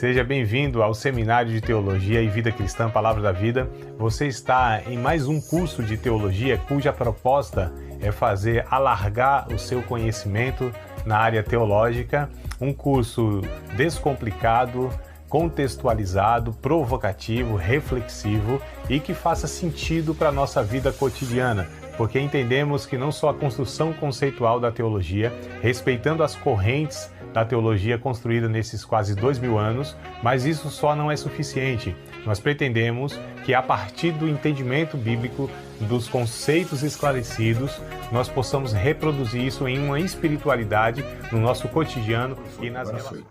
Seja bem-vindo ao Seminário de Teologia e Vida Cristã Palavra da Vida. Você está em mais um curso de teologia cuja proposta é fazer alargar o seu conhecimento na área teológica, um curso descomplicado, contextualizado, provocativo, reflexivo e que faça sentido para a nossa vida cotidiana, porque entendemos que não só a construção conceitual da teologia, respeitando as correntes da teologia construída nesses quase 2000 anos, mas isso só não é suficiente. Nós pretendemos que a partir do entendimento bíblico, dos conceitos esclarecidos, nós possamos reproduzir isso em uma espiritualidade no nosso cotidiano e nas relações.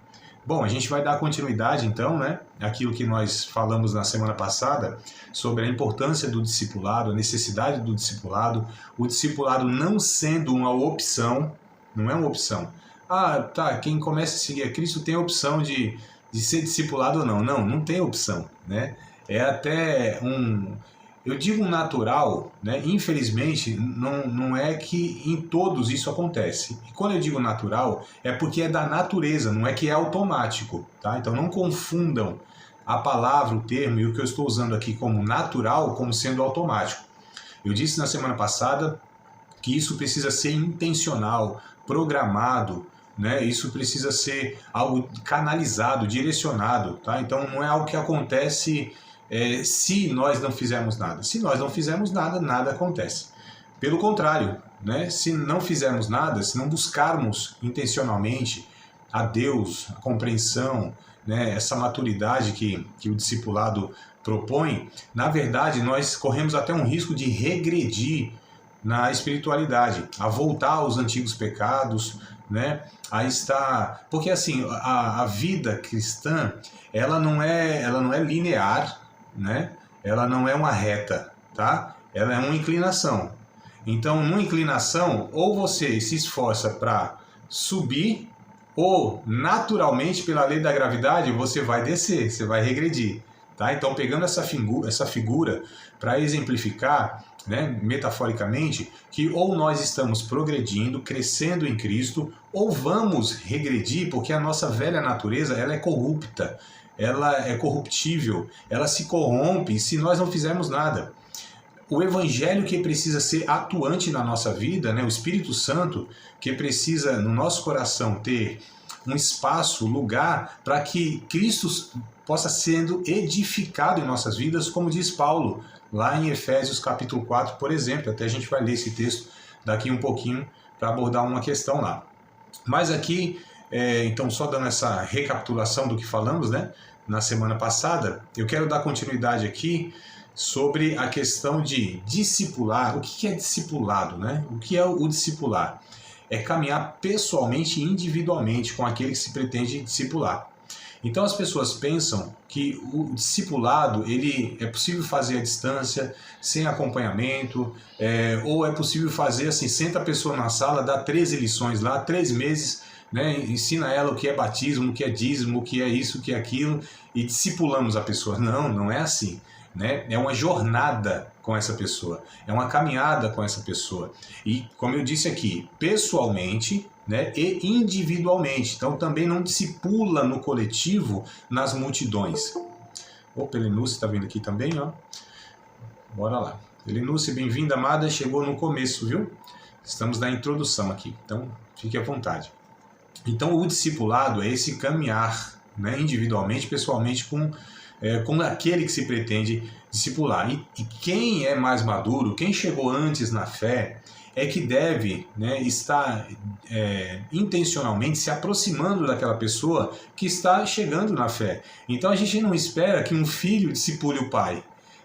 Bom, a gente vai dar continuidade então, aquilo que nós falamos na semana passada sobre a importância do discipulado, a necessidade do discipulado, o discipulado não sendo uma opção, não é uma opção. Quem começa a seguir a Cristo tem a opção de ser discipulado ou não. Não tem opção, né? É até eu digo natural, né? Infelizmente, não é que em todos isso acontece. E quando eu digo natural, é porque é da natureza, não é que é automático, tá? Então não confundam a palavra, o termo e o que eu estou usando aqui como natural, como sendo automático. Eu disse na semana passada que isso precisa ser intencional, programado, né? Isso precisa ser algo canalizado, direcionado, tá? Então não é algo que acontece se nós não fizermos nada. Se nós não fizermos nada, nada acontece. Pelo contrário, né? Se não fizermos nada, se não buscarmos intencionalmente a Deus, a compreensão, né? Essa maturidade que o discipulado propõe, na verdade nós corremos até um risco de regredir na espiritualidade, a voltar aos antigos pecados, né? Aí está, porque assim, a vida cristã, ela não é linear, né? Ela não é uma reta, tá? Ela é uma inclinação. Então, numa inclinação, ou você se esforça para subir, ou naturalmente, pela lei da gravidade, você vai descer, você vai regredir, tá? Então, pegando essa figura para exemplificar, né, metaforicamente, que ou nós estamos progredindo, crescendo em Cristo, ou vamos regredir, porque a nossa velha natureza ela é corrupta, ela é corruptível, ela se corrompe se nós não fizermos nada. O Evangelho que precisa ser atuante na nossa vida, né, o Espírito Santo que precisa no nosso coração ter um espaço, lugar para que Cristo possa sendo edificado em nossas vidas, como diz Paulo, lá em Efésios capítulo 4, por exemplo. Até a gente vai ler esse texto daqui um pouquinho para abordar uma questão lá. Mas aqui, então só dando essa recapitulação do que falamos, né, na semana passada, eu quero dar continuidade aqui sobre a questão de discipular. O que é discipulado, né? O que é o discipular? É caminhar pessoalmente e individualmente com aquele que se pretende discipular. Então as pessoas pensam que o discipulado ele é possível fazer à distância, sem acompanhamento, ou é possível fazer assim, senta a pessoa na sala, dá 13 lições lá, 3 meses, né, ensina ela o que é batismo, o que é dízimo, o que é isso, o que é aquilo, e discipulamos a pessoa. Não é assim. Né? É uma jornada com essa pessoa, é uma caminhada com essa pessoa. E, como eu disse aqui, pessoalmente, né, e individualmente. Então também não discipula no coletivo, nas multidões. Opa, Elenúcia está vindo aqui também, ó. Bora lá. Elenúcia, bem-vinda, amada. Chegou no começo, viu? Estamos na introdução aqui, então fique à vontade. Então o discipulado é esse caminhar, né, individualmente, pessoalmente, com aquele que se pretende discipular. E quem é mais maduro, quem chegou antes na fé, é que deve, né, estar intencionalmente se aproximando daquela pessoa que está chegando na fé. Então a gente não espera que um filho discipule o pai,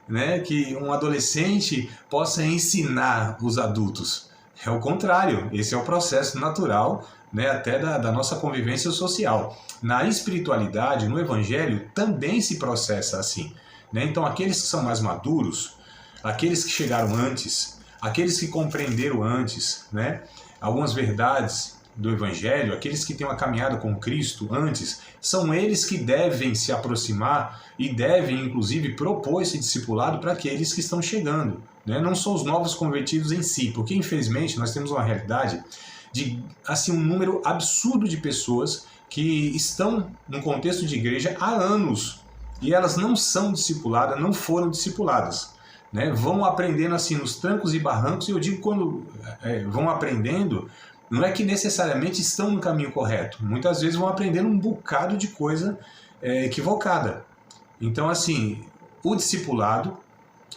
né, que um adolescente possa ensinar os adultos. É o contrário, esse é o processo natural, né, até da nossa convivência social. Na espiritualidade, no Evangelho, também se processa assim, né? Então aqueles que são mais maduros, aqueles que chegaram antes, aqueles que compreenderam antes, né, algumas verdades do Evangelho, aqueles que têm uma caminhada com Cristo antes, são eles que devem se aproximar e devem, inclusive, propor esse discipulado para aqueles que estão chegando, né? Não são os novos convertidos em si, porque, infelizmente, nós temos uma realidade de assim, um número absurdo de pessoas que estão no contexto de igreja há anos e elas não são discipuladas, não foram discipuladas, né? Vão aprendendo assim nos trancos e barrancos, e eu digo quando vão aprendendo, não é que necessariamente estão no caminho correto, muitas vezes vão aprendendo um bocado de coisa equivocada. Então assim, o discipulado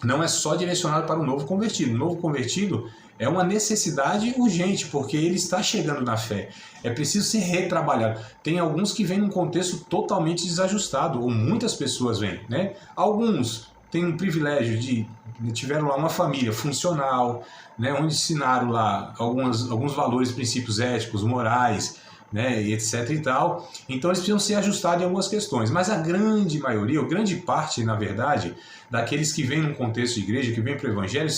não é só direcionado para o novo convertido. O novo convertido é uma necessidade urgente, porque ele está chegando na fé. É preciso ser retrabalhado. Tem alguns que vêm num contexto totalmente desajustado, ou muitas pessoas vêm, né? Alguns têm um privilégio tiveram lá uma família funcional, né? Onde ensinaram lá alguns valores, princípios éticos, morais, né, e etc e tal. Então eles precisam ser ajustados em algumas questões, mas a grande maioria, ou grande parte, na verdade, daqueles que vêm num contexto de igreja, que vêm para o evangelho,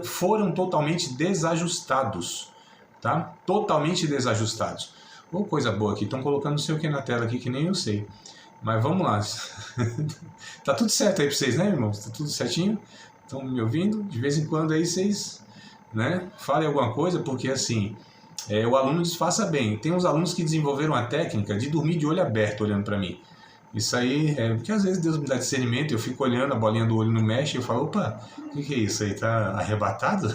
foram totalmente desajustados, tá? Totalmente desajustados. Oh, coisa boa aqui, estão colocando não sei o que na tela aqui que nem eu sei, mas vamos lá. Tá tudo certo aí para vocês, né, irmãos? Tá tudo certinho? Estão me ouvindo? De vez em quando aí vocês, né, falem alguma coisa, porque assim, o aluno disfarça bem. Tem uns alunos que desenvolveram a técnica de dormir de olho aberto olhando para mim. Isso aí porque às vezes Deus me dá discernimento, eu fico olhando, a bolinha do olho não mexe, e eu falo, opa, o que é isso aí? Tá arrebatado?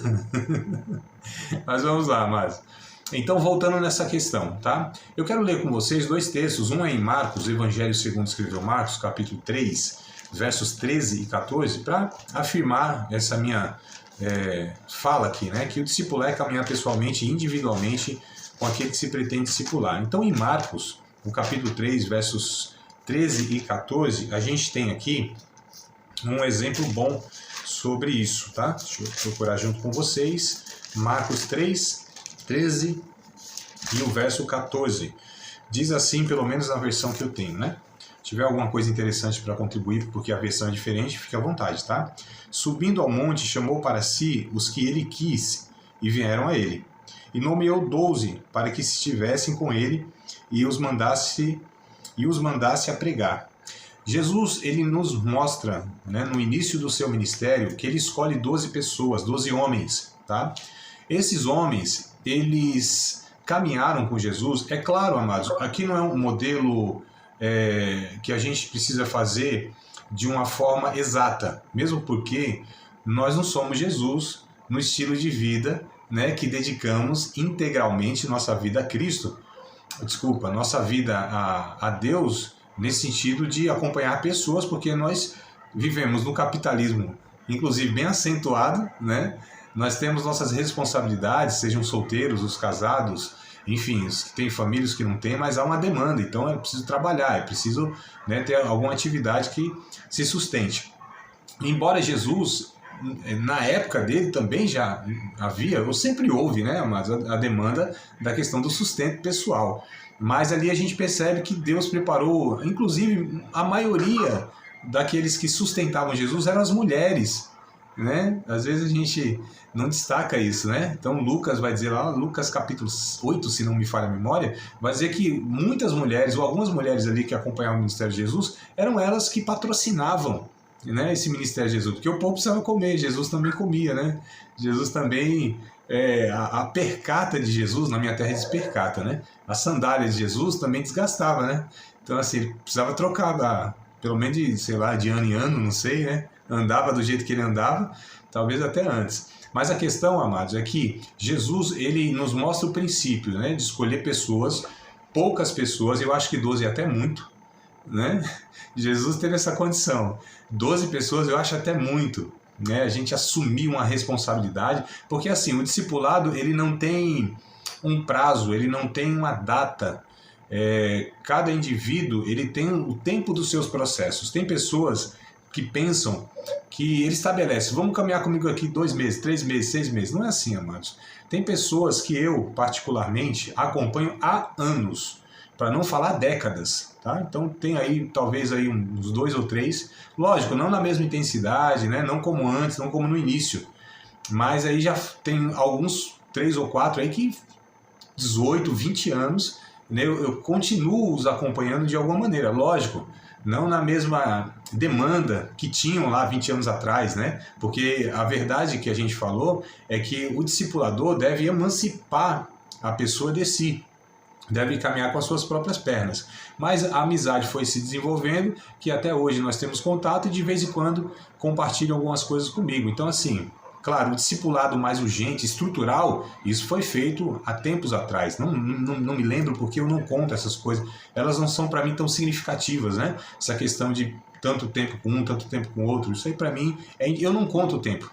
Mas vamos lá, mas então voltando nessa questão, tá? Eu quero ler com vocês dois textos, um é em Marcos, o Evangelho segundo escreveu Marcos, capítulo 3, versos 13 e 14, para afirmar essa minha fala aqui, né, que o discípulo é caminhar pessoalmente e individualmente com aquele que se pretende discipular. Então, em Marcos, no capítulo 3, versos 13 e 14, a gente tem aqui um exemplo bom sobre isso, tá? Deixa eu procurar junto com vocês. Marcos 3, 13 e o verso 14. Diz assim, pelo menos na versão que eu tenho, né? Se tiver alguma coisa interessante para contribuir, porque a versão é diferente, fique à vontade, tá? Subindo ao monte, chamou para si os que ele quis, e vieram a ele. E nomeou 12, para que estivessem com ele, e os mandasse a pregar. Jesus, ele nos mostra, né, no início do seu ministério, que ele escolhe 12 pessoas, 12 homens, tá? Esses homens, eles caminharam com Jesus. É claro, amados, aqui não é um modelo que a gente precisa fazer de uma forma exata, mesmo porque nós não somos Jesus no estilo de vida, né, que dedicamos integralmente nossa vida a Cristo. Desculpa, nossa vida a Deus, nesse sentido de acompanhar pessoas, porque nós vivemos no capitalismo, inclusive bem acentuado, né? Nós temos nossas responsabilidades, sejam solteiros, os casados, enfim, os que têm famílias, os que não têm, mas há uma demanda, então é preciso trabalhar, é preciso, né, ter alguma atividade que se sustente. Embora Jesus, na época dele também já havia, ou sempre houve, né, mas a demanda da questão do sustento pessoal. Mas ali a gente percebe que Deus preparou, inclusive a maioria daqueles que sustentavam Jesus eram as mulheres, né? Às vezes a gente não destaca isso, né? Então Lucas vai dizer lá, Lucas capítulo 8, se não me falha a memória, vai dizer que muitas mulheres, ou algumas mulheres ali que acompanhavam o ministério de Jesus, eram elas que patrocinavam, né, esse ministério de Jesus, porque o povo precisava comer, Jesus também comia, né? Jesus também, a percata de Jesus, na minha terra diz percata, né? A sandália de Jesus também desgastava, né? Então assim, ele precisava trocar, pelo menos de, sei lá, de ano em ano, não sei, né? Andava do jeito que ele andava, talvez até antes. Mas a questão, amados, é que Jesus, ele nos mostra o princípio, né, de escolher pessoas, poucas pessoas, eu acho que 12 é até muito, né? Jesus teve essa condição. 12 pessoas eu acho até muito, né? A gente assumir uma responsabilidade, porque assim, o discipulado, ele não tem um prazo, ele não tem uma data. Cada indivíduo, ele tem o tempo dos seus processos. Tem pessoas que pensam que ele estabelece, vamos caminhar comigo aqui 2 meses, 3 meses, 6 meses. Não é assim, amados. Tem pessoas que eu, particularmente, acompanho há anos, para não falar décadas, tá? Então tem aí, talvez aí uns 2 ou 3, lógico, não na mesma intensidade, né? Não como antes, não como no início, mas aí já tem alguns 3 ou 4 aí que 18, 20 anos, né? Eu continuo os acompanhando de alguma maneira, lógico, não na mesma demanda que tinham lá 20 anos atrás, né? Porque a verdade que a gente falou é que o discipulador deve emancipar a pessoa de si. deve caminhar com as suas próprias pernas. Mas a amizade foi se desenvolvendo, que até hoje nós temos contato e de vez em quando compartilham algumas coisas comigo. Então, assim, claro, o discipulado mais urgente, estrutural, isso foi feito há tempos atrás. Não me lembro porque eu não conto essas coisas. Elas não são para mim tão significativas, né? Essa questão de tanto tempo com um, tanto tempo com outro. Isso aí para mim, eu não conto o tempo.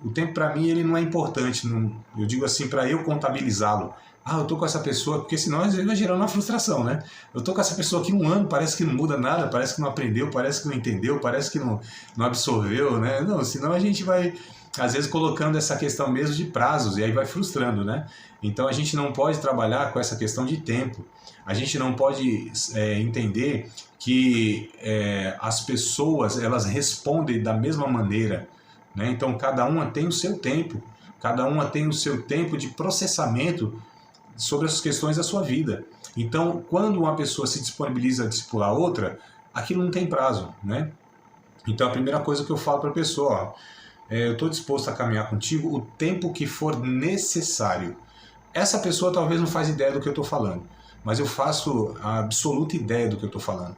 O tempo para mim ele não é importante. Eu digo assim, para eu contabilizá-lo. Eu tô com essa pessoa, porque senão às vezes vai gerando uma frustração, né? Eu tô com essa pessoa aqui 1 ano, parece que não muda nada, parece que não aprendeu, parece que não entendeu, parece que não absorveu, né? Não, senão a gente vai, às vezes, colocando essa questão mesmo de prazos, e aí vai frustrando, né? Então a gente não pode trabalhar com essa questão de tempo. A gente não pode entender que as pessoas, elas respondem da mesma maneira, né? Então cada uma tem o seu tempo, cada uma tem o seu tempo de processamento sobre as questões da sua vida. Então, quando uma pessoa se disponibiliza a discipular outra, aquilo não tem prazo, né? Então, a primeira coisa que eu falo para a pessoa, eu estou disposto a caminhar contigo o tempo que for necessário. Essa pessoa talvez não faz ideia do que eu estou falando, mas eu faço a absoluta ideia do que eu estou falando,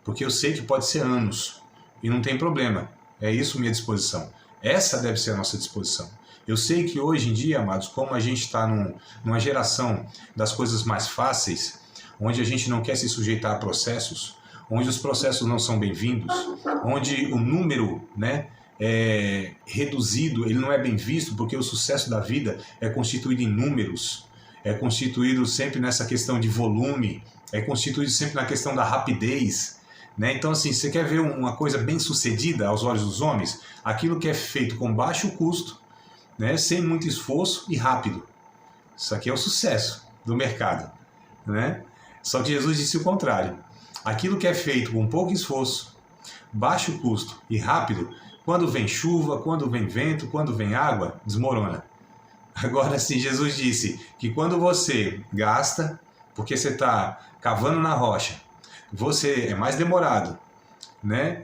porque eu sei que pode ser anos, e não tem problema, é isso minha disposição. Essa deve ser a nossa disposição. Eu sei que hoje em dia, amados, como a gente está numa geração das coisas mais fáceis, onde a gente não quer se sujeitar a processos, onde os processos não são bem-vindos, onde o número, né, é reduzido, ele não é bem visto, porque o sucesso da vida é constituído em números, é constituído sempre nessa questão de volume, é constituído sempre na questão da rapidez, né? Então, assim, você quer ver uma coisa bem sucedida aos olhos dos homens? Aquilo que é feito com baixo custo, né, sem muito esforço e rápido. Isso aqui é o sucesso do mercado, né? Só que Jesus disse o contrário. Aquilo que é feito com pouco esforço, baixo custo e rápido, quando vem chuva, quando vem vento, quando vem água, desmorona. Agora sim, Jesus disse que quando você gasta, porque você está cavando na rocha, você é mais demorado, né?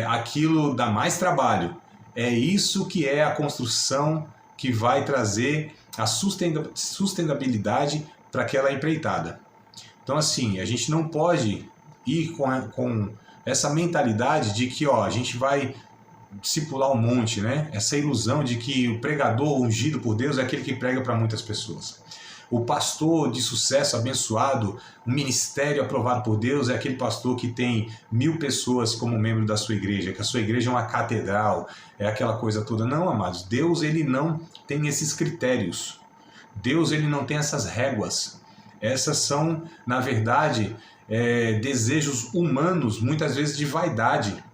Aquilo dá mais trabalho. É isso que é a construção que vai trazer a sustentabilidade para aquela empreitada. Então, assim, a gente não pode ir com essa mentalidade de que a gente vai discipular um monte, né? Essa ilusão de que o pregador ungido por Deus é aquele que prega para muitas pessoas. O pastor de sucesso, abençoado, um ministério aprovado por Deus é aquele pastor que tem 1000 pessoas como membro da sua igreja, que a sua igreja é uma catedral, é aquela coisa toda. Não, amados, Deus ele não tem esses critérios. Deus ele não tem essas réguas. Essas são, na verdade, desejos humanos, muitas vezes de vaidade,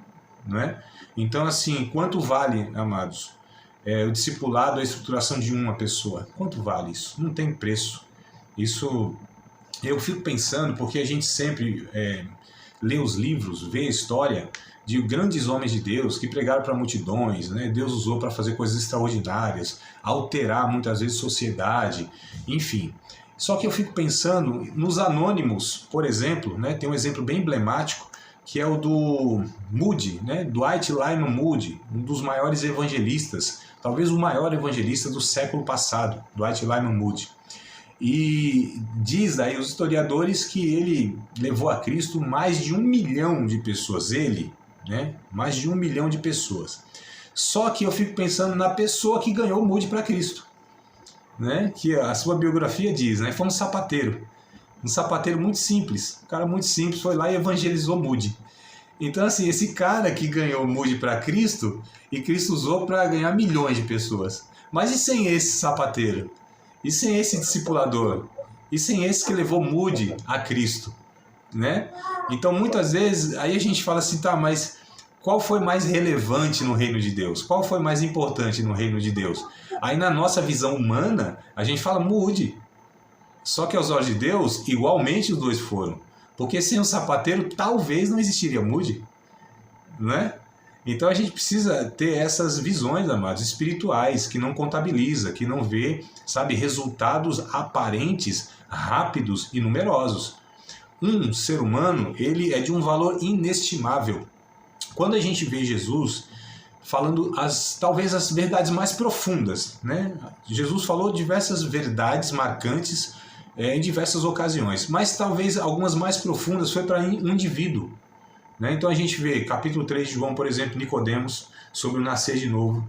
não é? Então, assim, quanto vale, amados, o discipulado, a estruturação de uma pessoa? Quanto vale isso? Não tem preço. Isso, eu fico pensando, porque a gente sempre lê os livros, vê a história de grandes homens de Deus que pregaram para multidões, né? Deus usou para fazer coisas extraordinárias, alterar muitas vezes sociedade, enfim. Só que eu fico pensando nos anônimos, por exemplo, né? Tem um exemplo bem emblemático, que é o do Moody, né? Dwight Lyman Moody, um dos maiores evangelistas, talvez o maior evangelista do século passado, Dwight Lyman Moody. E diz aí os historiadores que ele levou a Cristo mais de 1 milhão de pessoas, né? Mais de 1 milhão de pessoas. Só que eu fico pensando na pessoa que ganhou Moody para Cristo, né? Que a sua biografia diz, né? Foi um sapateiro muito simples, um cara muito simples, foi lá e evangelizou Moody. Então, assim, esse cara que ganhou Moody para Cristo, e Cristo usou para ganhar milhões de pessoas. Mas e sem esse sapateiro? E sem esse discipulador? E sem esse que levou Moody a Cristo? Né? Então, muitas vezes, aí a gente fala assim, tá, mas qual foi mais relevante no reino de Deus? Qual foi mais importante no reino de Deus? Aí, na nossa visão humana, a gente fala Moody. Só que aos olhos de Deus, igualmente os dois foram. Porque sem o sapateiro, talvez não existiria Moody, né? Então a gente precisa ter essas visões, amados, espirituais, que não contabiliza, que não vê, sabe, resultados aparentes, rápidos e numerosos. Um ser humano, ele é de um valor inestimável. Quando a gente vê Jesus falando talvez as verdades mais profundas, né? Jesus falou diversas verdades marcantes em diversas ocasiões, mas talvez algumas mais profundas foi para um indivíduo. Né? Então a gente vê capítulo 3 de João, por exemplo, Nicodemos, sobre o nascer de novo.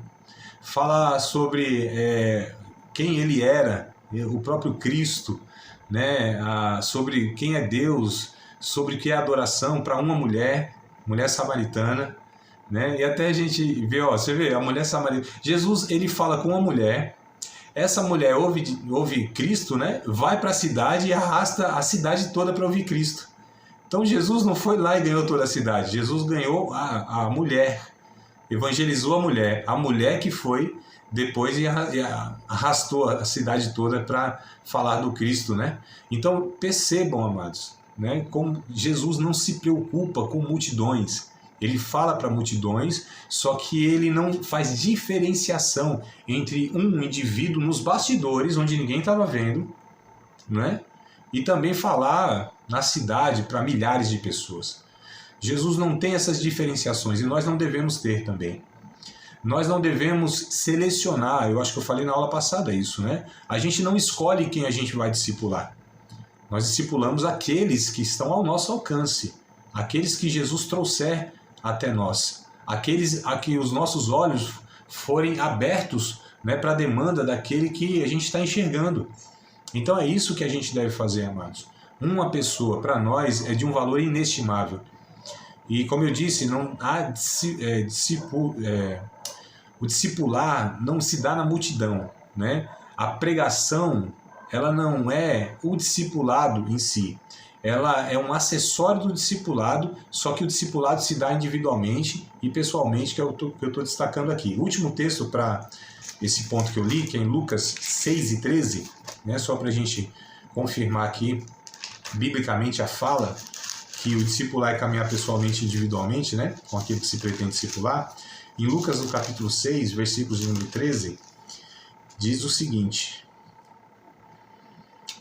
Fala sobre quem ele era, o próprio Cristo, né? Sobre quem é Deus, sobre o que é adoração para uma mulher samaritana. Né? E até a gente vê, você vê, a mulher samaritana. Jesus, ele fala com uma mulher, essa mulher ouve Cristo, né? Vai para a cidade e arrasta a cidade toda para ouvir Cristo. Então Jesus não foi lá e ganhou toda a cidade, Jesus ganhou a mulher, evangelizou a mulher que foi depois e arrastou a cidade toda para falar do Cristo, né? Então percebam, amados, né? Como Jesus não se preocupa com multidões. Ele fala para multidões, só que ele não faz diferenciação entre um indivíduo nos bastidores, onde ninguém estava vendo, né? E também falar na cidade para milhares de pessoas. Jesus não tem essas diferenciações e nós não devemos ter também. Nós não devemos selecionar, eu acho que eu falei na aula passada isso, né? A gente não escolhe quem a gente vai discipular. Nós discipulamos aqueles que estão ao nosso alcance, aqueles que Jesus trouxer até nós, aqueles a que os nossos olhos forem abertos, né, para a demanda daquele que a gente está enxergando. Então é isso que a gente deve fazer, amados. Uma pessoa, para nós, é de um valor inestimável. E como eu disse, não há o discipular não se dá na multidão, né? A pregação, ela não é o discipulado em si. Ela é um acessório do discipulado, só que o discipulado se dá individualmente e pessoalmente, que é o que eu estou destacando aqui. O último texto para esse ponto que eu li, que é em Lucas 6 e 13, né? Só para a gente confirmar aqui, biblicamente, a fala que o discipular é caminhar pessoalmente e individualmente, né? Com aquilo que se pretende discipular. Em Lucas, no capítulo 6, versículos de número 13, diz o seguinte: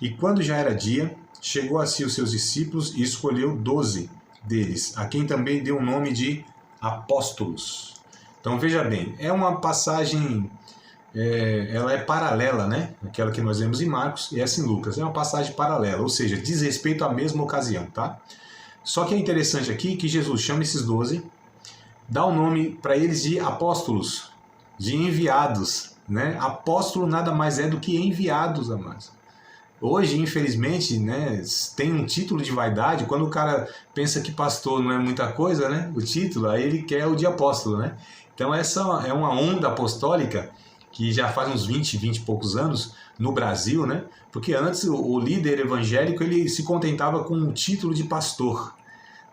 E quando já era dia, chegou a si os seus discípulos e escolheu 12 deles, a quem também deu o nome de apóstolos. Então veja bem, é uma passagem, ela é paralela, né? Aquela que nós vemos em Marcos e essa em Lucas. É uma passagem paralela, ou seja, diz respeito à mesma ocasião, tá? Só que é interessante aqui que Jesus chama esses 12, dá o nome para eles de apóstolos, de enviados, né? Apóstolo nada mais é do que enviados, amados. Hoje, infelizmente, né, tem um título de vaidade. Quando o cara pensa que pastor não é muita coisa, né, o título, aí ele quer o de apóstolo, né? Então essa é uma onda apostólica que já faz uns 20 e poucos anos no Brasil, né? Porque antes o líder evangélico ele se contentava com o título de pastor.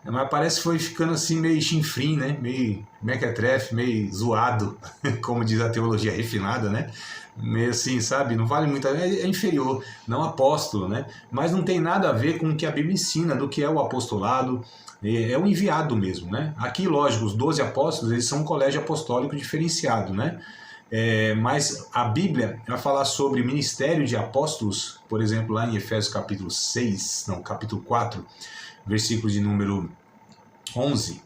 Mas parece que foi ficando assim meio chinfrim, né? Meio mequetrefe, meio zoado, como diz a teologia refinada, né? Meio assim, sabe? Não vale muito, é inferior, não apóstolo, né? Mas não tem nada a ver com o que a Bíblia ensina do que é o apostolado, é o enviado mesmo, né? Aqui, lógico, os 12 apóstolos, eles são um colégio apostólico diferenciado, né? Mas a Bíblia vai falar sobre ministério de apóstolos, por exemplo, lá em Efésios capítulo 4, versículo de número 11,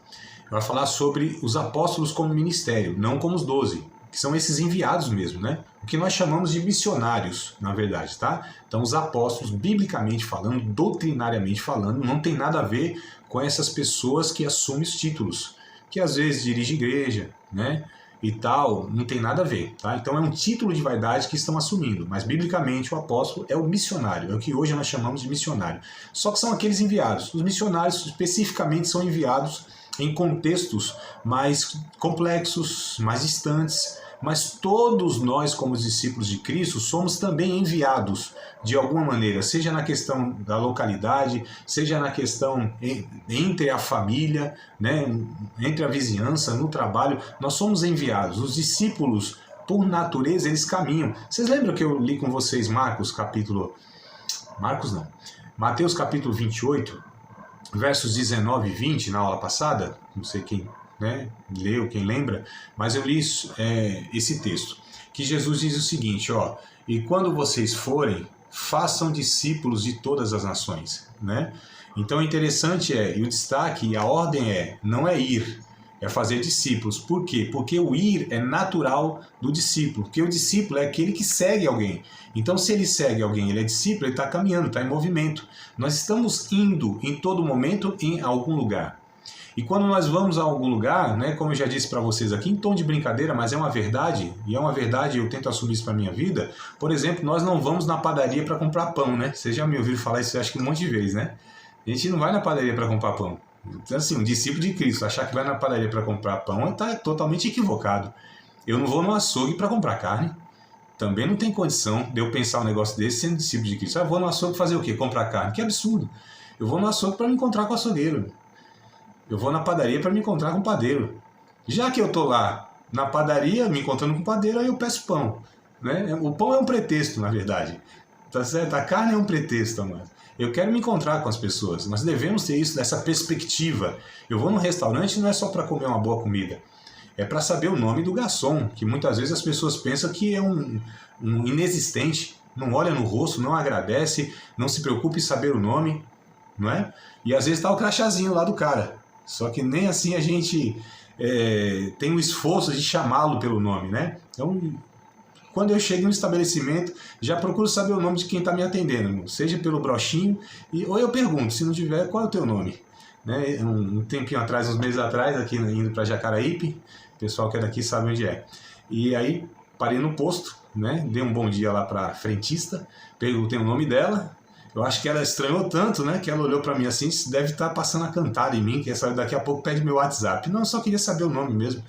vai falar sobre os apóstolos como ministério, não como os 12, que são esses enviados mesmo, né? O que nós chamamos de missionários, na verdade, tá? Então os apóstolos, biblicamente falando, doutrinariamente falando, não tem nada a ver com essas pessoas que assumem os títulos, que às vezes dirigem igreja, né? E tal, não tem nada a ver, tá? Então é um título de vaidade que estão assumindo, mas biblicamente o apóstolo é o missionário, é o que hoje nós chamamos de missionário. Só que são aqueles enviados. Os missionários especificamente são enviados em contextos mais complexos, mais distantes, mas todos nós, como discípulos de Cristo, somos também enviados de alguma maneira, seja na questão da localidade, seja na questão entre a família, né, entre a vizinhança, no trabalho, nós somos enviados. Os discípulos, por natureza, eles caminham. Vocês lembram que eu li com vocês Mateus capítulo 28, versos 19 e 20 na aula passada? Não sei quem, né, leu, quem lembra, mas eu li esse texto, que Jesus diz o seguinte, ó: e quando vocês forem, façam discípulos de todas as nações, né? Então o interessante e o destaque, a ordem não é ir, é fazer discípulos. Por quê? Porque o ir é natural do discípulo, porque o discípulo é aquele que segue alguém. Então, se ele segue alguém, ele é discípulo, ele está caminhando, está em movimento. Nós estamos indo em todo momento em algum lugar. E quando nós vamos a algum lugar, né, como eu já disse para vocês aqui, em tom de brincadeira, mas é uma verdade, e é uma verdade, eu tento assumir isso para a minha vida. Por exemplo, nós não vamos na padaria para comprar pão, né? Vocês já me ouviram falar isso, acho que um monte de vezes, né? A gente não vai na padaria para comprar pão. Então, assim, um discípulo de Cristo achar que vai na padaria para comprar pão está totalmente equivocado. Eu não vou no açougue para comprar carne. Também não tem condição de eu pensar um negócio desse sendo discípulo de Cristo. Eu vou no açougue fazer o quê? Comprar carne? Que absurdo. Eu vou no açougue para me encontrar com o açougueiro. Eu vou na padaria para me encontrar com o padeiro. Já que eu estou lá na padaria, me encontrando com o padeiro, aí eu peço pão. Né? O pão é um pretexto, na verdade. Tá certo? A carne é um pretexto, amado. Eu quero me encontrar com as pessoas. Nós devemos ter isso dessa perspectiva. Eu vou num restaurante não é só para comer uma boa comida. É para saber o nome do garçom, que muitas vezes as pessoas pensam que é um inexistente. Não olha no rosto, não agradece, não se preocupa em saber o nome. Não é? E às vezes está o crachazinho lá do cara. Só que nem assim a gente tem o esforço de chamá-lo pelo nome, né? Então, quando eu chego no estabelecimento, já procuro saber o nome de quem está me atendendo, irmão. Seja pelo brochinho, ou eu pergunto, se não tiver, qual é o teu nome? Né? Um tempinho atrás, uns meses atrás, aqui indo para Jacaraípe, o pessoal que é daqui sabe onde é. E aí parei no posto, né? Dei um bom dia lá para a frentista, perguntei o nome dela. Eu acho que ela estranhou tanto, né? Que ela olhou para mim assim, deve estar passando a cantada em mim, que daqui a pouco pede meu WhatsApp. Não, eu só queria saber o nome mesmo,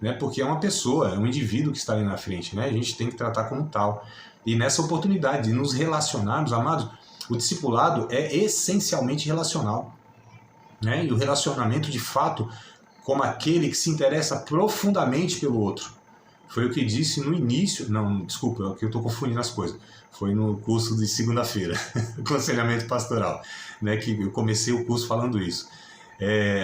né? Porque é uma pessoa, é um indivíduo que está ali na frente, né? A gente tem que tratar como tal. E nessa oportunidade de nos relacionarmos, amados, o discipulado é essencialmente relacional, né? E o relacionamento, de fato, como aquele que se interessa profundamente pelo outro. Foi o que disse no início, não, desculpa, é que eu estou confundindo as coisas. Foi no curso de segunda-feira, aconselhamento pastoral, né, que eu comecei o curso falando isso.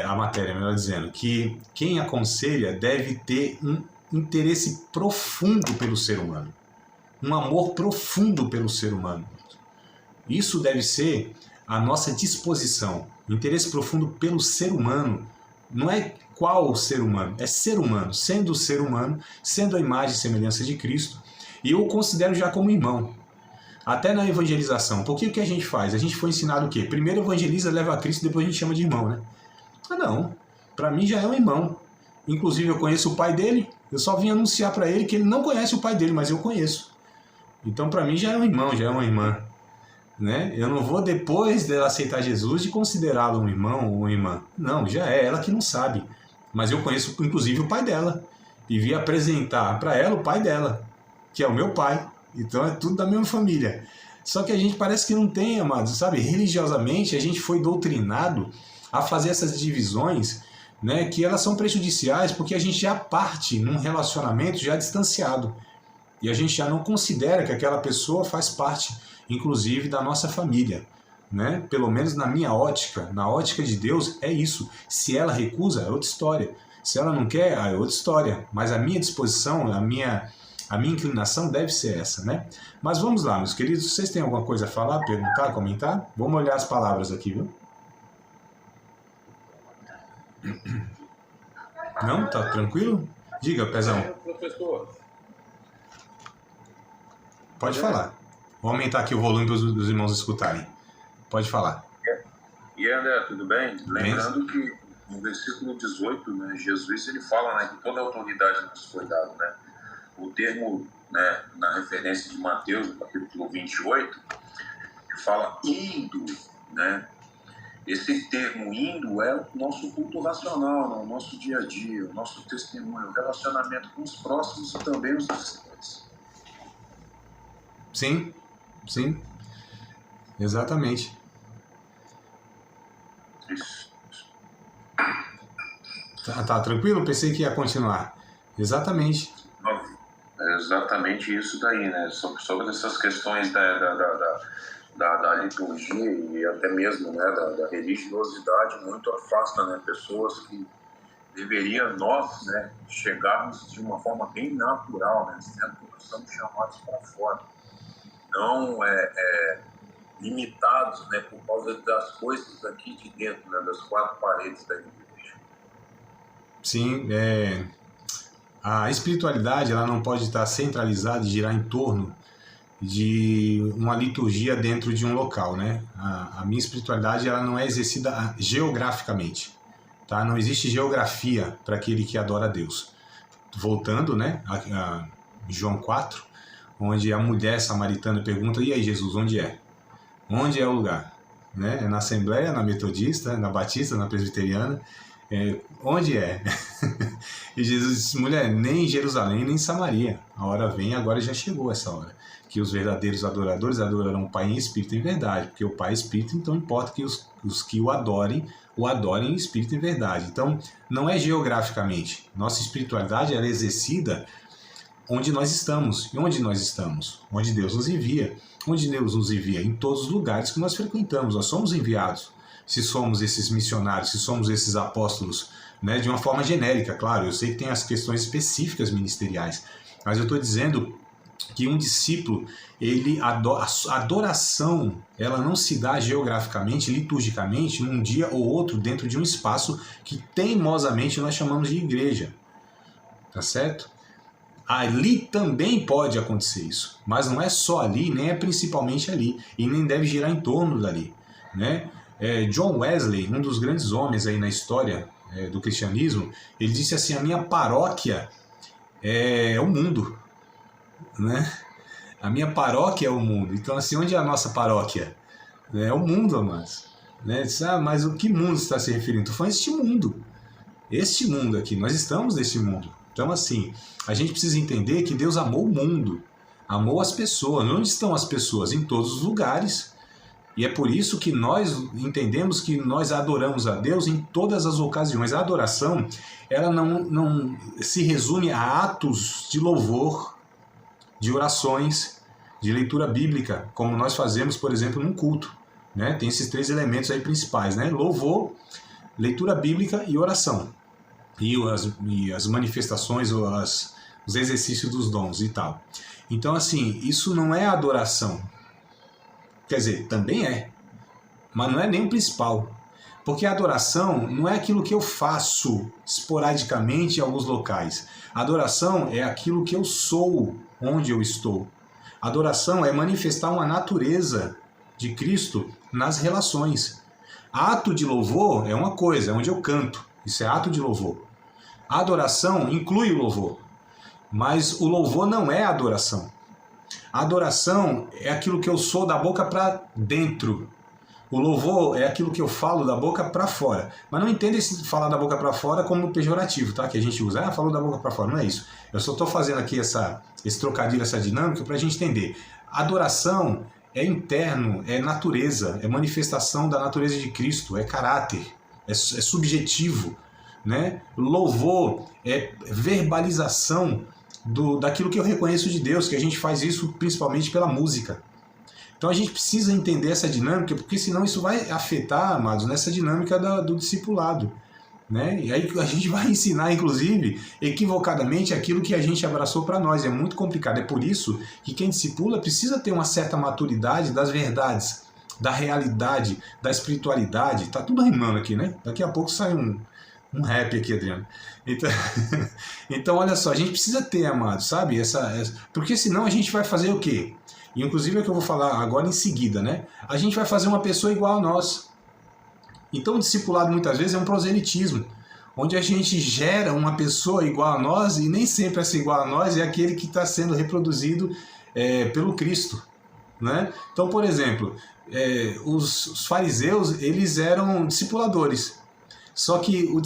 A matéria, melhor dizendo, que quem aconselha deve ter um interesse profundo pelo ser humano, um amor profundo pelo ser humano. Isso deve ser a nossa disposição, interesse profundo pelo ser humano. Não é qual ser humano, é ser humano, sendo a imagem e semelhança de Cristo. E eu o considero já como irmão. Até na evangelização. Porque o que a gente faz? A gente foi ensinado o quê? Primeiro evangeliza, leva a Cristo, depois a gente chama de irmão, né? Ah, não. Para mim já é um irmão. Inclusive eu conheço o pai dele, eu só vim anunciar para ele que ele não conhece o pai dele, mas eu conheço. Então para mim já é um irmão, já é uma irmã. Né? Eu não vou, depois dela aceitar Jesus, de considerá-lo um irmão ou uma irmã. Não, já é ela que não sabe. Mas eu conheço inclusive o pai dela. E vim apresentar para ela o pai dela, que é o meu pai. Então é tudo da mesma família. Só que a gente parece que não tem, amados, sabe? Religiosamente a gente foi doutrinado a fazer essas divisões, né? Que elas são prejudiciais porque a gente já parte num relacionamento já distanciado. E a gente já não considera que aquela pessoa faz parte, inclusive, da nossa família. Né? Pelo menos na minha ótica, na ótica de Deus, é isso. Se ela recusa, é outra história. Se ela não quer, é outra história. Mas a minha disposição, a minha inclinação deve ser essa, né? Mas vamos lá, meus queridos. Vocês têm alguma coisa a falar, perguntar, comentar? Vamos olhar as palavras aqui, viu? Não? Tá tranquilo? Diga, Pezão. Professor. Pode falar. Vou aumentar aqui o volume para os irmãos escutarem. Pode falar. E André, tudo bem? Lembrando que no versículo 18, né, Jesus ele fala, né, que toda a autoridade nos foi dada, né? O termo, né, na referência de Mateus, no capítulo 28, que fala indo, né? Esse termo indo é o nosso culto racional, né, o nosso dia a dia, o nosso testemunho, o relacionamento com os próximos e também os distantes. Sim, sim, exatamente. Isso. Tá tranquilo? Pensei que ia continuar. Exatamente. É exatamente isso daí, né? Sobre essas questões da liturgia e até mesmo, né, da religiosidade, muito afasta, né, pessoas que deveriam nós, né, chegarmos de uma forma bem natural, né, sendo que nós somos chamados para fora. Não limitados, né, por causa das coisas aqui de dentro, né, das quatro paredes da igreja. Sim, a espiritualidade ela não pode estar centralizada e girar em torno de uma liturgia dentro de um local, né? A minha espiritualidade ela não é exercida geograficamente, tá? Não existe geografia para aquele que adora a Deus. Voltando, né, a João 4, onde a mulher samaritana pergunta: e aí, Jesus, onde é? Onde é o lugar? Né? É na Assembleia, na Metodista, na Batista, na Presbiteriana? Onde é? E Jesus disse: mulher, nem em Jerusalém, nem em Samaria. A hora vem, agora já chegou essa hora. Que os verdadeiros adoradores adorarão o Pai em espírito e em verdade. Porque o Pai é espírito, então importa que os que o adorem em espírito e em verdade. Então, não é geograficamente. Nossa espiritualidade ela é exercida onde nós estamos. E onde nós estamos? Onde Deus nos envia. Onde Deus nos envia? Em todos os lugares que nós frequentamos. Nós somos enviados. Se somos esses missionários, se somos esses apóstolos, né, de uma forma genérica, claro. Eu sei que tem as questões específicas ministeriais, mas eu estou dizendo que um discípulo, a adoração, ela não se dá geograficamente, liturgicamente, num dia ou outro, dentro de um espaço que teimosamente nós chamamos de igreja. Tá certo? Ali também pode acontecer isso, mas não é só ali, nem é principalmente ali, e nem deve girar em torno dali, né? John Wesley, um dos grandes homens aí na história do cristianismo, ele disse assim: a minha paróquia é o mundo, né? A minha paróquia é o mundo. Então, assim, onde é a nossa paróquia? É o mundo, amados. Né? Mas o que mundo está se referindo? Estou falando este mundo aqui, nós estamos nesse mundo. Então, assim, a gente precisa entender que Deus amou o mundo, amou as pessoas. Onde estão as pessoas? Em todos os lugares. E é por isso que nós entendemos que nós adoramos a Deus em todas as ocasiões. A adoração, ela não se resume a atos de louvor, de orações, de leitura bíblica, como nós fazemos, por exemplo, num culto. Né? Tem esses 3 elementos aí principais, né? Louvor, leitura bíblica e oração. E as manifestações, ou os exercícios dos dons e tal. Então, assim, isso não é adoração. Quer dizer, também é, mas não é nem o principal. Porque a adoração não é aquilo que eu faço esporadicamente em alguns locais. A adoração é aquilo que eu sou onde eu estou. A adoração é manifestar uma natureza de Cristo nas relações. Ato de louvor é uma coisa, é onde eu canto. Isso é ato de louvor. A adoração inclui o louvor. Mas o louvor não é adoração. A adoração é aquilo que eu sou da boca para dentro. O louvor é aquilo que eu falo da boca para fora. Mas não entenda esse falar da boca para fora como pejorativo, tá? Que a gente usa, falou da boca para fora. Não é isso. Eu só estou fazendo aqui esse trocadilho, essa dinâmica para a gente entender. A adoração é interno, é natureza, é manifestação da natureza de Cristo, é caráter, é subjetivo. Né? Louvor é verbalização daquilo que eu reconheço de Deus, que a gente faz isso principalmente pela música. Então a gente precisa entender essa dinâmica, porque senão isso vai afetar, amados, nessa dinâmica do discipulado. Né? E aí a gente vai ensinar, inclusive, equivocadamente aquilo que a gente abraçou para nós. É muito complicado. É por isso que quem discipula precisa ter uma certa maturidade das verdades, da realidade, da espiritualidade. Tá tudo rimando aqui, né? Daqui a pouco sai um rap aqui, Adriano. Então, olha só, a gente precisa ter, amados, sabe? Porque senão a gente vai fazer o quê? E, inclusive é o que eu vou falar agora em seguida, né? A gente vai fazer uma pessoa igual a nós. Então o discipulado muitas vezes é um proselitismo, onde a gente gera uma pessoa igual a nós e nem sempre essa igual a nós é aquele que está sendo reproduzido pelo Cristo. Né? Então, por exemplo, os fariseus, eles eram discipuladores. Só que o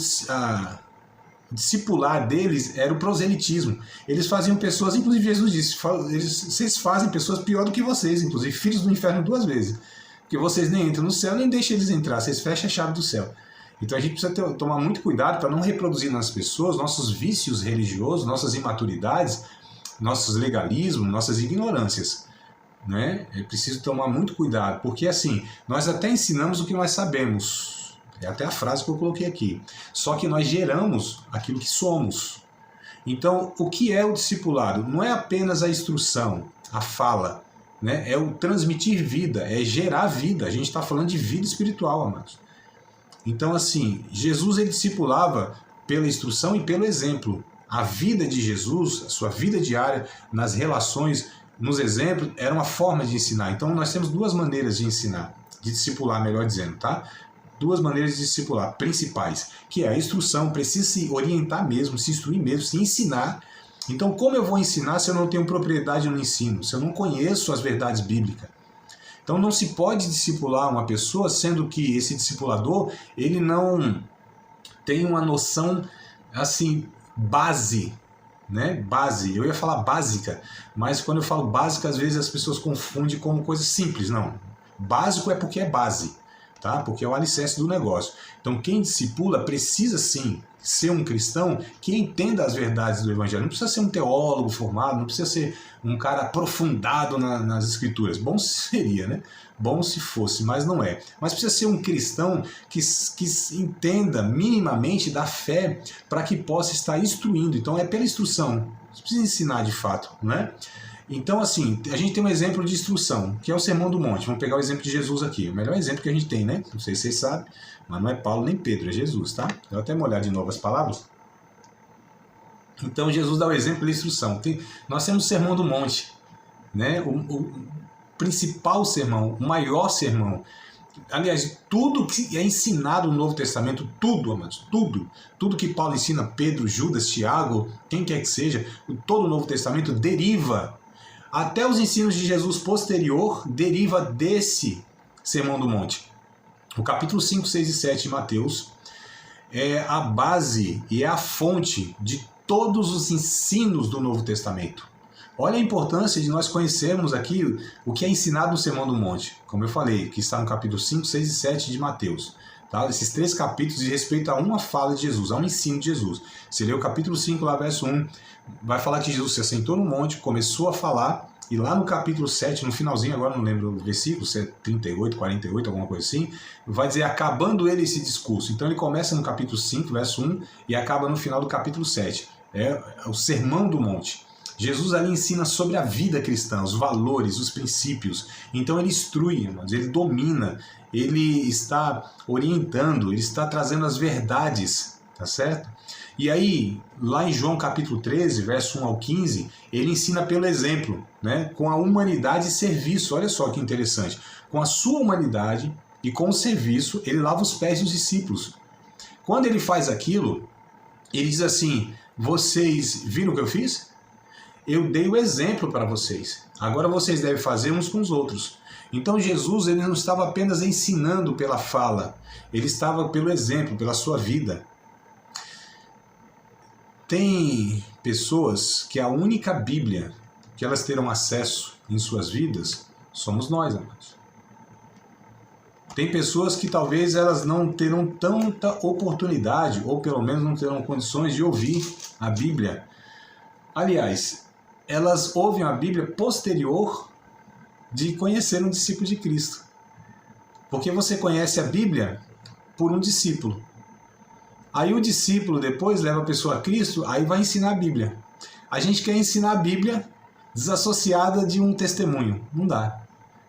discipular deles era o proselitismo. Eles faziam pessoas, inclusive Jesus disse, vocês fazem pessoas pior do que vocês, inclusive filhos do inferno 2 vezes. Porque vocês nem entram no céu, nem deixam eles entrar, vocês fecham a chave do céu. Então a gente precisa tomar muito cuidado para não reproduzir nas pessoas nossos vícios religiosos, nossas imaturidades, nossos legalismos, nossas ignorâncias. Né? É preciso tomar muito cuidado, porque assim, nós até ensinamos o que nós sabemos. É até a frase que eu coloquei aqui. Só que nós geramos aquilo que somos. Então, o que é o discipulado? Não é apenas a instrução, a fala, né? É o transmitir vida, é gerar vida. A gente está falando de vida espiritual, amados. Então, assim, Jesus ele discipulava pela instrução e pelo exemplo. A vida de Jesus, a sua vida diária, nas relações, nos exemplos, era uma forma de ensinar. Então nós temos duas maneiras de ensinar, de discipular, melhor dizendo, tá? Duas maneiras de discipular principais, que é a instrução, precisa se orientar mesmo, se instruir mesmo, se ensinar. Então como eu vou ensinar se eu não tenho propriedade no ensino, se eu não conheço as verdades bíblicas? Então não se pode discipular uma pessoa, sendo que esse discipulador, ele não tem uma noção, assim, base, né? Base, eu ia falar básica, mas quando eu falo básica, às vezes as pessoas confundem como coisa simples. Não, básico é porque é base, tá? Porque é o alicerce do negócio. Então quem discipula precisa sim ser um cristão que entenda as verdades do Evangelho. Não precisa ser um teólogo formado, não precisa ser um cara aprofundado nas escrituras. Bom seria, né? Bom se fosse, mas não é. Mas precisa ser um cristão que entenda minimamente da fé para que possa estar instruindo. Então é pela instrução. Você precisa ensinar de fato, né? Então, assim, a gente tem um exemplo de instrução, que é o Sermão do Monte. Vamos pegar o exemplo de Jesus aqui. O melhor exemplo que a gente tem, né? Não sei se vocês sabem, mas não é Paulo nem Pedro, é Jesus, tá? Eu vou até molhar de novo as palavras. Então, Jesus dá o exemplo da instrução. Nós temos o Sermão do Monte, né? O principal sermão, o maior sermão. Aliás, tudo que é ensinado no Novo Testamento, tudo, amados, tudo que Paulo ensina, Pedro, Judas, Tiago, quem quer que seja, todo o Novo Testamento deriva, até os ensinos de Jesus posterior, deriva desse Sermão do Monte. O capítulo 5, 6 e 7 de Mateus é a base e é a fonte de todos os ensinos do Novo Testamento. Olha a importância de nós conhecermos aqui o que é ensinado no Sermão do Monte, como eu falei, que está no capítulo 5, 6 e 7 de Mateus. Tá? Esses 3 capítulos de respeito a uma fala de Jesus, a um ensino de Jesus. Você lê o capítulo 5, lá verso 1, vai falar que Jesus se assentou no monte, começou a falar, e lá no capítulo 7, no finalzinho, agora não lembro o versículo, se é 38, 48, alguma coisa assim, vai dizer, acabando ele esse discurso. Então ele começa no capítulo 5, verso 1, e acaba no final do capítulo 7. É o Sermão do Monte. Jesus ali ensina sobre a vida cristã, os valores, os princípios. Então ele instrui, irmãos, ele domina, ele está orientando, ele está trazendo as verdades, tá certo? E aí, lá em João capítulo 13, verso 1 ao 15, ele ensina pelo exemplo, né? Com a humanidade e serviço. Olha só que interessante. Com a sua humanidade e com o serviço, ele lava os pés dos discípulos. Quando ele faz aquilo, ele diz assim, vocês viram o que eu fiz? Eu dei o exemplo para vocês. Agora vocês devem fazer uns com os outros. Então Jesus, ele não estava apenas ensinando pela fala, ele estava pelo exemplo, pela sua vida. Tem pessoas que a única Bíblia que elas terão acesso em suas vidas somos nós, amados. Tem pessoas que talvez elas não terão tanta oportunidade, ou pelo menos não terão condições de ouvir a Bíblia. Aliás, elas ouvem a Bíblia posterior de conhecer um discípulo de Cristo. Porque você conhece a Bíblia por um discípulo. Aí o discípulo depois leva a pessoa a Cristo, aí vai ensinar a Bíblia. A gente quer ensinar a Bíblia desassociada de um testemunho. Não dá.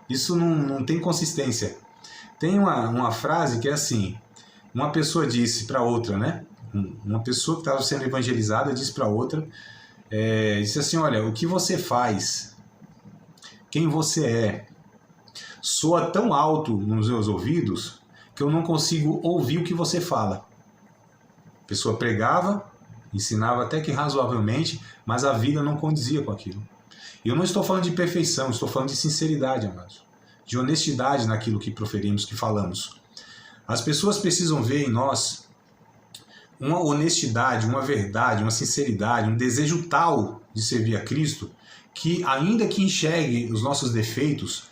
Isso não tem consistência. Tem uma frase que é assim, uma pessoa disse para outra, né? Uma pessoa que estava sendo evangelizada disse para outra, disse assim, olha, o que você faz, quem você é, soa tão alto nos meus ouvidos que eu não consigo ouvir o que você fala. A pessoa pregava, ensinava até que razoavelmente, mas a vida não condizia com aquilo. E eu não estou falando de perfeição, estou falando de sinceridade, amados. De honestidade naquilo que proferimos, que falamos. As pessoas precisam ver em nós uma honestidade, uma verdade, uma sinceridade, um desejo tal de servir a Cristo, que ainda que enxergue os nossos defeitos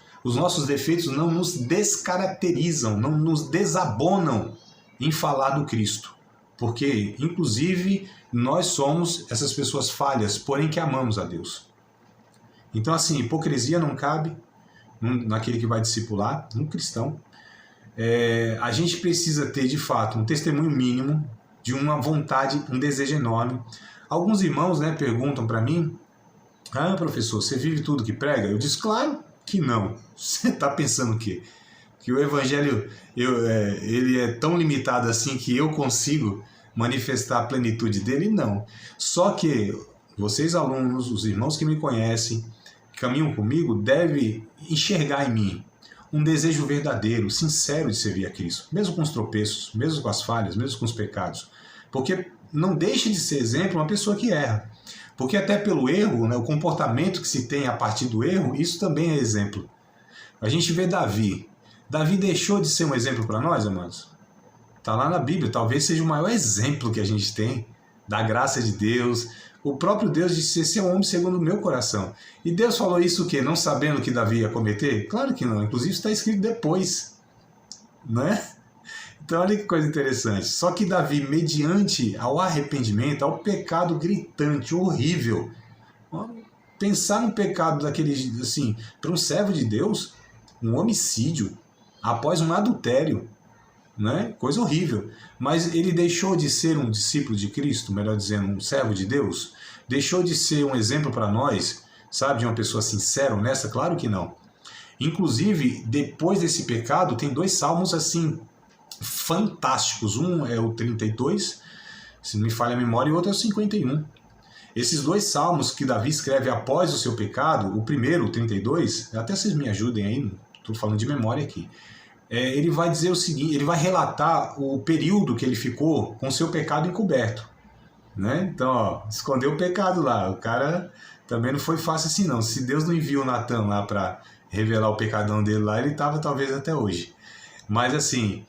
não nos descaracterizam, não nos desabonam em falar do Cristo. Porque, inclusive, nós somos essas pessoas falhas, porém que amamos a Deus. Então, assim, hipocrisia não cabe naquele que vai discipular, um cristão. A gente precisa ter, de fato, um testemunho mínimo de uma vontade, um desejo enorme. Alguns irmãos, né, perguntam para mim, professor, você vive tudo que prega? Eu disse, claro que não. Você está pensando o quê? Que o evangelho ele é tão limitado assim que eu consigo manifestar a plenitude dele? Não. Só que vocês alunos, os irmãos que me conhecem, que caminham comigo, devem enxergar em mim um desejo verdadeiro, sincero de servir a Cristo, mesmo com os tropeços, mesmo com as falhas, mesmo com os pecados. Porque não deixa de ser exemplo uma pessoa que erra. Porque até pelo erro, né, o comportamento que se tem a partir do erro, isso também é exemplo. A gente vê Davi. Davi deixou de ser um exemplo para nós, amados? Está lá na Bíblia, talvez seja o maior exemplo que a gente tem da graça de Deus. O próprio Deus disse: esse é um homem segundo o meu coração. E Deus falou isso o quê? Não sabendo que Davi ia cometer? Claro que não, inclusive está escrito depois, né? Então olha que coisa interessante. Só que Davi, mediante ao arrependimento, ao pecado gritante, horrível, pensar no pecado daquele, assim, para um servo de Deus, um homicídio após um adultério, né? Coisa horrível. Mas ele deixou de ser um discípulo de Cristo, melhor dizendo, um servo de Deus? Deixou de ser um exemplo para nós, sabe, de uma pessoa sincera, honesta? Claro que não. Inclusive, depois desse pecado, tem 2 salmos assim fantásticos. Um é o 32, se não me falha a memória, e o outro é o 51. Esses 2 salmos que Davi escreve após o seu pecado, o primeiro, o 32, até vocês me ajudem aí, estou falando de memória aqui. Ele vai dizer o seguinte, ele vai relatar o período que ele ficou com seu pecado encoberto, né? Então, ó, escondeu o pecado lá. O cara também não foi fácil assim não. Se Deus não enviou Natan lá para revelar o pecadão dele lá, ele estava talvez até hoje. Mas assim,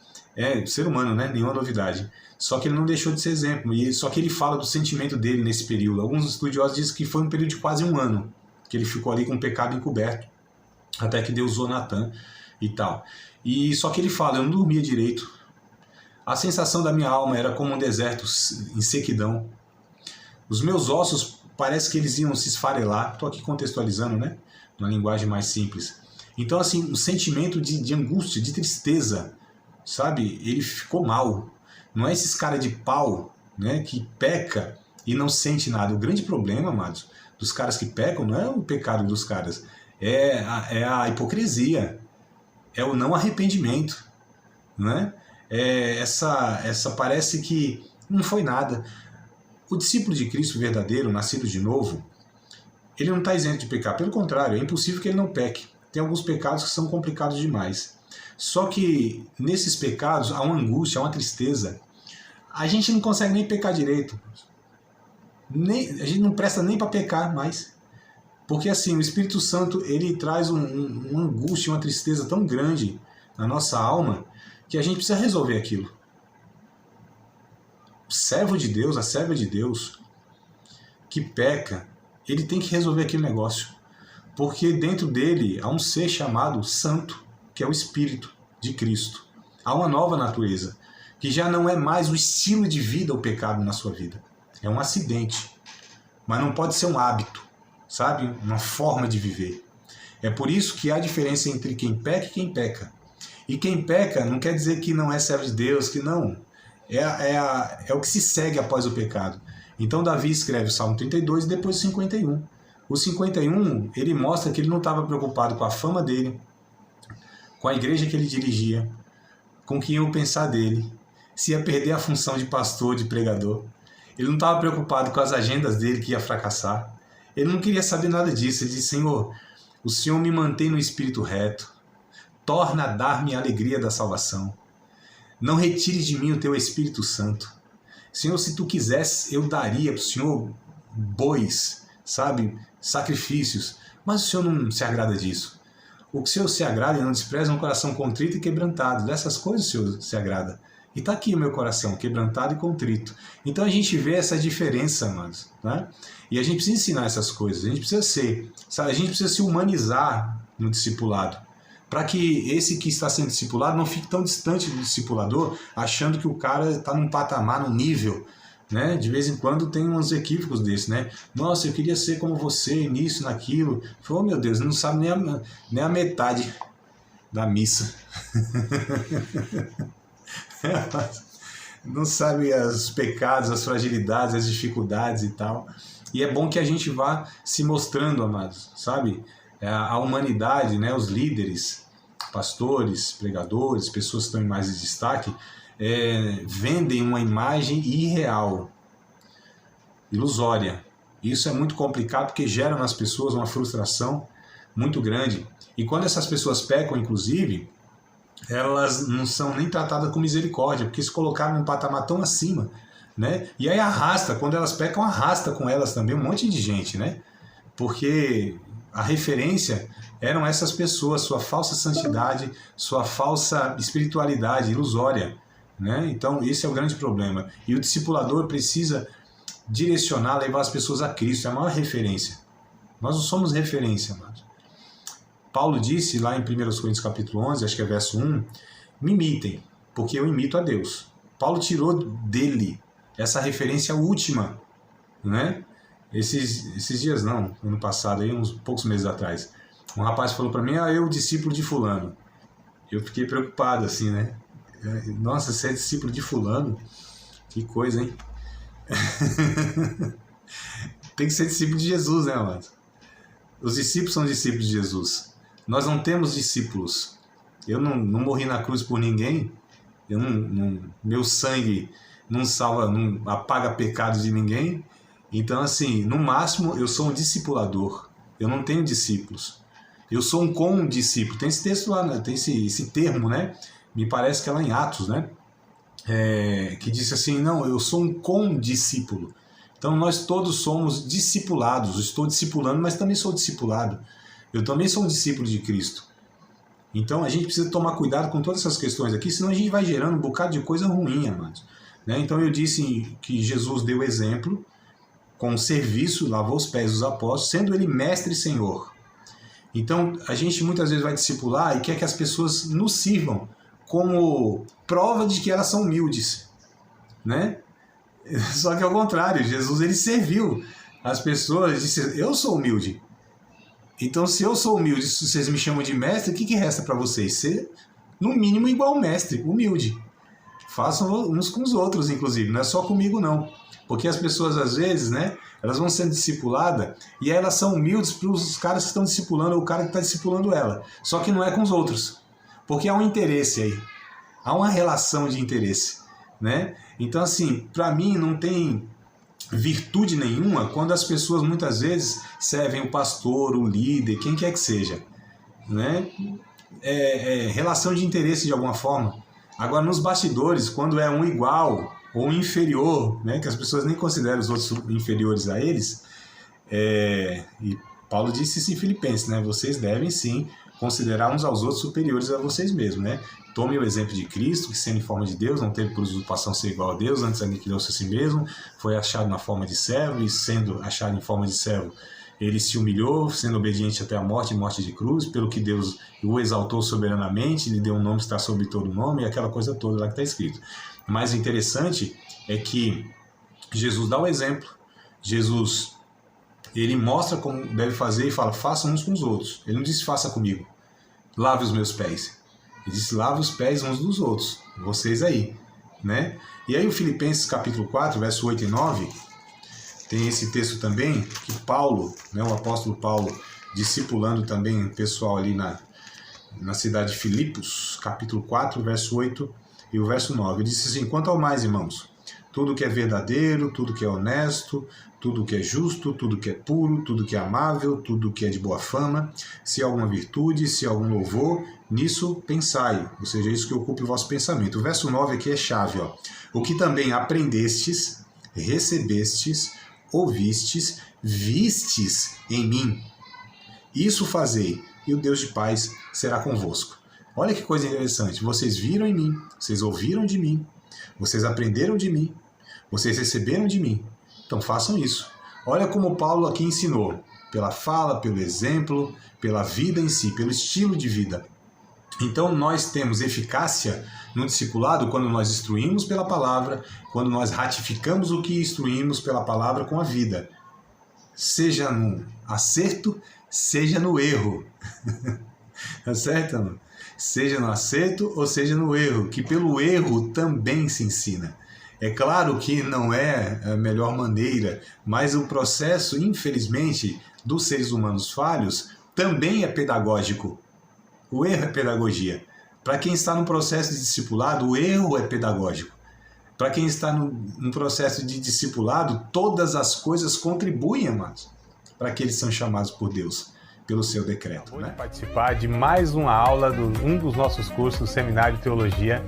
ser humano, né? Nenhuma novidade. Só que ele não deixou de ser exemplo. Só que ele fala do sentimento dele nesse período. Alguns estudiosos dizem que foi um período de quase 1 ano que ele ficou ali com o pecado encoberto, até que Deus usou Natan e tal. E só que ele fala: eu não dormia direito. A sensação da minha alma era como um deserto em sequidão. Os meus ossos parece que eles iam se esfarelar. Estou aqui contextualizando, né? Numa linguagem mais simples. Então, assim, um sentimento de angústia, de tristeza, sabe? Ele ficou mal. Não é esses cara de pau, né, que peca e não sente nada. O grande problema, amados, dos caras que pecam não é o pecado dos caras, é a hipocrisia. É o não arrependimento, né? Essa parece que não foi nada. O discípulo de Cristo verdadeiro, nascido de novo, ele não está isento de pecar. Pelo contrário, é impossível que ele não peque. Tem alguns pecados que são complicados demais. Só que nesses pecados há uma angústia, há uma tristeza. A gente não consegue nem pecar direito. A gente não presta nem para pecar mais. Porque assim, o Espírito Santo, ele traz uma angústia, uma tristeza tão grande na nossa alma, que a gente precisa resolver aquilo. O servo de Deus, a serva de Deus, que peca, ele tem que resolver aquele negócio. Porque dentro dele há um ser chamado Santo, que é o Espírito de Cristo. Há uma nova natureza, que já não é mais o estilo de vida, o pecado na sua vida. É um acidente, mas não pode ser um hábito. Sabe? Uma forma de viver. É por isso que há diferença entre quem peca e quem peca. E quem peca não quer dizer que não é servo de Deus, que não. É o que se segue após o pecado. Então Davi escreve o Salmo 32 e depois o 51. O 51, ele mostra que ele não estava preocupado com a fama dele, com a igreja que ele dirigia, com o que iam pensar dele, se ia perder a função de pastor, de pregador. Ele não estava preocupado com as agendas dele que ia fracassar. Ele não queria saber nada disso. Ele disse: Senhor, o Senhor me mantém no espírito reto, torna a dar-me a alegria da salvação. Não retire de mim o teu Espírito Santo. Senhor, se tu quisesse, eu daria para o Senhor bois, sabe, sacrifícios, mas o Senhor não se agrada disso. O que o Senhor se agrada e não despreza é um coração contrito e quebrantado. Dessas coisas o Senhor se agrada. E está aqui o meu coração, quebrantado e contrito. Então a gente vê essa diferença, amados, né? E a gente precisa ensinar essas coisas, a gente precisa ser, sabe? A gente precisa se humanizar no discipulado, para que esse que está sendo discipulado não fique tão distante do discipulador, achando que o cara está num patamar, num nível, né? De vez em quando tem uns equívocos desses, né? Nossa, eu queria ser como você, nisso, naquilo. Oh, meu Deus, não sabe nem a metade da missa. Não sabe os pecados, as fragilidades, as dificuldades e tal. E é bom que a gente vá se mostrando, amados, sabe? A humanidade, né? Os líderes, pastores, pregadores, pessoas que estão em mais destaque, vendem uma imagem irreal, ilusória. Isso é muito complicado porque gera nas pessoas uma frustração muito grande. E quando essas pessoas pecam, inclusive, elas não são nem tratadas com misericórdia, porque se colocaram num patamar tão acima, né? E aí arrasta, quando elas pecam, arrasta com elas também um monte de gente, né? Porque a referência eram essas pessoas, sua falsa santidade, sua falsa espiritualidade ilusória, né? Então esse é o grande problema. E o discipulador precisa direcionar, levar as pessoas a Cristo, é a maior referência. Nós não somos referência, amados. Paulo disse lá em 1 Coríntios capítulo 11, acho que é verso 1, me imitem, porque eu imito a Deus. Paulo tirou dele essa referência última, né? Esses dias não, ano passado, aí, uns poucos meses atrás, um rapaz falou para mim, eu discípulo de fulano. Eu fiquei preocupado assim, né? Nossa, você é discípulo de fulano? Que coisa, hein? Tem que ser discípulo de Jesus, né, amado? Os discípulos são discípulos de Jesus. Nós não temos discípulos. Eu não morri na cruz por ninguém. Meu sangue não salva, não apaga pecados de ninguém. Então, assim, no máximo, eu sou um discipulador. Eu não tenho discípulos. Eu sou um condiscípulo. Tem esse texto lá, né? Tem esse termo, né? Me parece que é lá em Atos, né? Que disse assim, não, eu sou um condiscípulo. Então, nós todos somos discipulados. Estou discipulando, mas também sou discipulado. Eu também sou um discípulo de Cristo. Então, a gente precisa tomar cuidado com todas essas questões aqui, senão a gente vai gerando um bocado de coisa ruim, amados. Né? Então, eu disse que Jesus deu exemplo com o serviço, lavou os pés dos apóstolos, sendo ele mestre e senhor. Então, a gente muitas vezes vai discipular e quer que as pessoas nos sirvam como prova de que elas são humildes, né? Só que ao contrário, Jesus ele serviu as pessoas e disse, eu sou humilde. Então, se eu sou humilde, se vocês me chamam de mestre, o que resta para vocês? Ser, no mínimo, igual mestre, humilde. Façam uns com os outros, inclusive, não é só comigo, não. Porque as pessoas, às vezes, né, elas vão sendo discipuladas e elas são humildes para os caras que estão discipulando ou o cara que está discipulando ela. Só que não é com os outros. Porque há um interesse aí. Há uma relação de interesse, né? Então, assim, para mim não tem virtude nenhuma quando as pessoas muitas vezes servem o pastor, o líder, quem quer que seja, né? Relação de interesse de alguma forma. Agora, nos bastidores, quando é um igual ou um inferior, né, que as pessoas nem consideram os outros inferiores a eles, e Paulo disse isso em Filipenses, né? Vocês devem sim considerar uns aos outros superiores a vocês mesmos, né? Tome o exemplo de Cristo, que sendo em forma de Deus, não teve por usurpação ser igual a Deus, antes aniquilou-se a si mesmo, foi achado na forma de servo, e sendo achado em forma de servo, ele se humilhou, sendo obediente até a morte e morte de cruz, pelo que Deus o exaltou soberanamente, lhe deu um nome que está sobre todo nome, e aquela coisa toda lá que está escrito. Mas o interessante é que Jesus dá o exemplo, Jesus, ele mostra como deve fazer e fala, façam uns com os outros. Ele não disse, faça comigo, lave os meus pés. Ele disse, lave os pés uns dos outros, vocês aí, né? E aí o Filipenses capítulo 4, verso 8 e 9, tem esse texto também, que Paulo, né, o apóstolo Paulo, discipulando também o pessoal ali na cidade de Filipos, capítulo 4, verso 8 e o verso 9. Ele disse assim, quanto ao mais, irmãos, tudo que é verdadeiro, tudo que é honesto, tudo que é justo, tudo que é puro, tudo que é amável, tudo que é de boa fama, se há alguma virtude, se há algum louvor, nisso pensai, ou seja, isso que ocupe o vosso pensamento. O verso 9 aqui é chave, ó. O que também aprendestes, recebestes, ouvistes, vistes em mim, isso fazei, e o Deus de paz será convosco. Olha que coisa interessante, vocês viram em mim, vocês ouviram de mim, vocês aprenderam de mim, vocês receberam de mim, então façam isso. Olha como Paulo aqui ensinou, pela fala, pelo exemplo, pela vida em si, pelo estilo de vida. Então nós temos eficácia no discipulado quando nós instruímos pela palavra, quando nós ratificamos o que instruímos pela palavra com a vida. Seja no acerto, seja no erro. Tá certo, mano? Seja no acerto ou seja no erro, que pelo erro também se ensina. É claro que não é a melhor maneira, mas o processo, infelizmente, dos seres humanos falhos também é pedagógico. O erro é pedagogia. Para quem está no processo de discipulado, o erro é pedagógico. Para quem está no processo de discipulado, todas as coisas contribuem, amados, para que eles são chamados por Deus, pelo seu decreto. Vou participar de mais uma aula de um dos nossos cursos, Seminário de Teologia,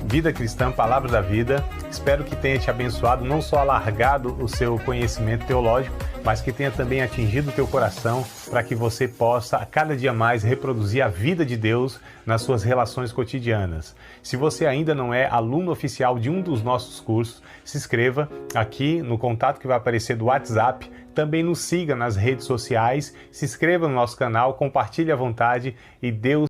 Vida Cristã, Palavra da Vida. Espero que tenha te abençoado, não só alargado o seu conhecimento teológico, mas que tenha também atingido o teu coração para que você possa, a cada dia mais, reproduzir a vida de Deus nas suas relações cotidianas. Se você ainda não é aluno oficial de um dos nossos cursos, se inscreva aqui no contato que vai aparecer do WhatsApp. Também nos siga nas redes sociais, se inscreva no nosso canal, compartilhe à vontade e Deus